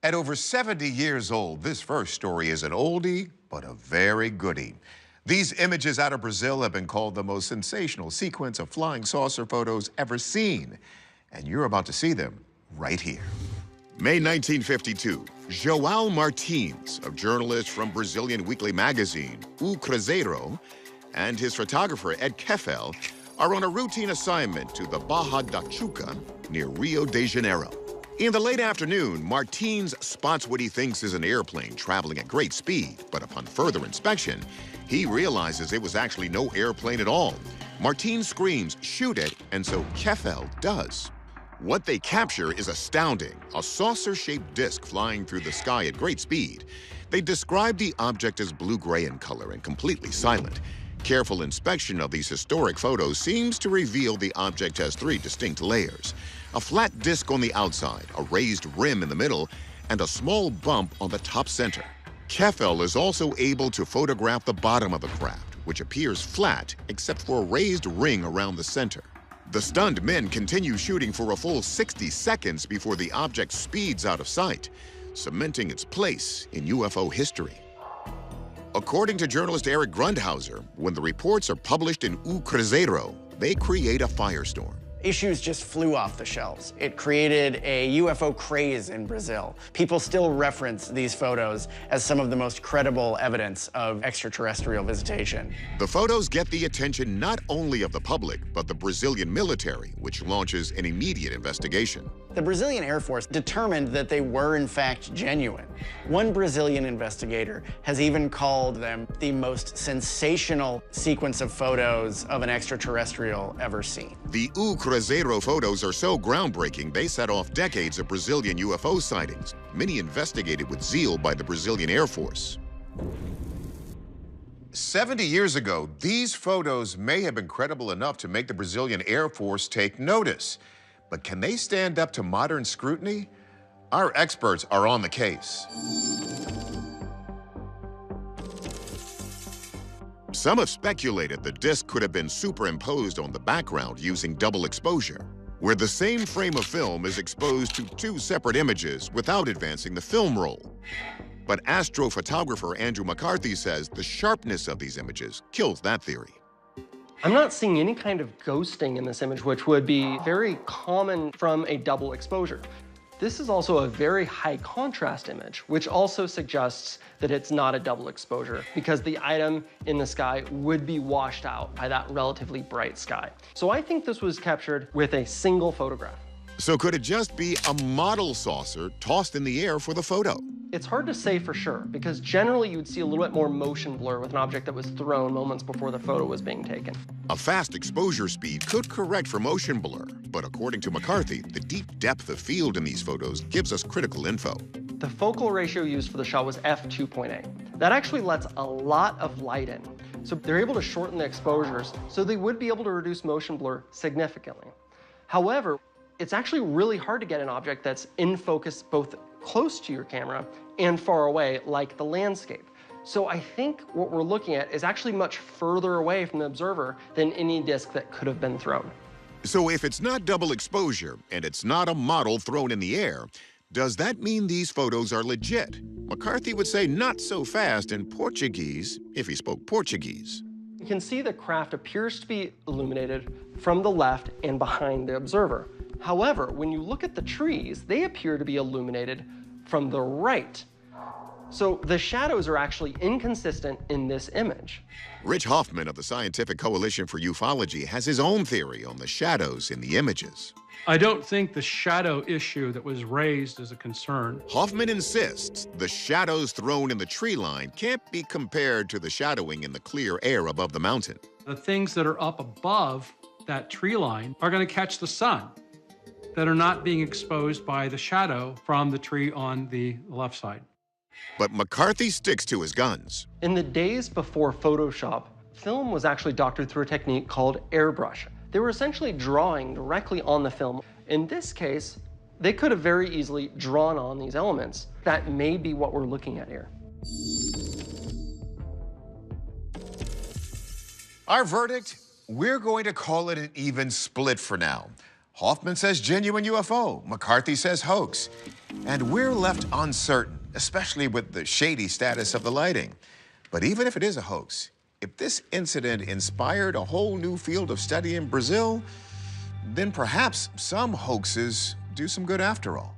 At over 70 years old, this first story is an oldie, but a very goodie. These images out of Brazil have been called the most sensational sequence of flying saucer photos ever seen. And you're about to see them right here. May 1952, João Martins, a journalist from Brazilian weekly magazine, O Cruzeiro, and his photographer, Ed Keffel, are on a routine assignment to the Barra da Tijuca near Rio de Janeiro. In the late afternoon, Martins spots what he thinks is an airplane traveling at great speed, but upon further inspection, he realizes it was actually no airplane at all. Martins screams, "Shoot it," and so Keffel does. What they capture is astounding, a saucer-shaped disc flying through the sky at great speed. They describe the object as blue-gray in color and completely silent. Careful inspection of these historic photos seems to reveal the object has three distinct layers: a flat disc on the outside, a raised rim in the middle, and a small bump on the top center. Keffel is also able to photograph the bottom of the craft, which appears flat except for a raised ring around the center. The stunned men continue shooting for a full 60 seconds before the object speeds out of sight, cementing its place in UFO history. According to journalist Eric Grundhauser, when the reports are published in O Cruzeiro, they create a firestorm. Issues just flew off the shelves. It created a UFO craze in Brazil. People still reference these photos as some of the most credible evidence of extraterrestrial visitation. The photos get the attention not only of the public, but the Brazilian military, which launches an immediate investigation. The Brazilian Air Force determined that they were in fact genuine. One Brazilian investigator has even called them the most sensational sequence of photos of an extraterrestrial ever seen. The O Cruzeiro photos are so groundbreaking, they set off decades of Brazilian UFO sightings, many investigated with zeal by the Brazilian Air Force. 70 years ago, these photos may have been credible enough to make the Brazilian Air Force take notice. But can they stand up to modern scrutiny? Our experts are on the case. Some have speculated the disc could have been superimposed on the background using double exposure, where the same frame of film is exposed to two separate images without advancing the film roll. But astrophotographer Andrew McCarthy says the sharpness of these images kills that theory. I'm not seeing any kind of ghosting in this image, which would be very common from a double exposure. This is also a very high contrast image, which also suggests that it's not a double exposure because the item in the sky would be washed out by that relatively bright sky. So I think this was captured with a single photograph. So could it just be a model saucer tossed in the air for the photo? It's hard to say for sure, because generally you would see a little bit more motion blur with an object that was thrown moments before the photo was being taken. A fast exposure speed could correct for motion blur, but according to McCarthy, the deep depth of field in these photos gives us critical info. The focal ratio used for the shot was f2.8. That actually lets a lot of light in, so they're able to shorten the exposures, so they would be able to reduce motion blur significantly. However, it's actually really hard to get an object that's in focus both close to your camera and far away, like the landscape. So I think what we're looking at is actually much further away from the observer than any disc that could have been thrown. So if it's not double exposure and it's not a model thrown in the air, does that mean these photos are legit? McCarthy would say not so fast in Portuguese if he spoke Portuguese. You can see the craft appears to be illuminated from the left and behind the observer. However, when you look at the trees, they appear to be illuminated from the right. So the shadows are actually inconsistent in this image. Rich Hoffman of the Scientific Coalition for Ufology has his own theory on the shadows in the images. I don't think the shadow issue that was raised is a concern. Hoffman insists the shadows thrown in the tree line can't be compared to the shadowing in the clear air above the mountain. The things that are up above that tree line are going to catch the sun, that are not being exposed by the shadow from the tree on the left side. But McCarthy sticks to his guns. In the days before Photoshop, film was actually doctored through a technique called airbrush. They were essentially drawing directly on the film. In this case, they could have very easily drawn on these elements. That may be what we're looking at here. Our verdict? We're going to call it an even split for now. Hoffman says genuine UFO. McCarthy says hoax. And we're left uncertain, especially with the shady status of the lighting. But even if it is a hoax, if this incident inspired a whole new field of study in Brazil, then perhaps some hoaxes do some good after all.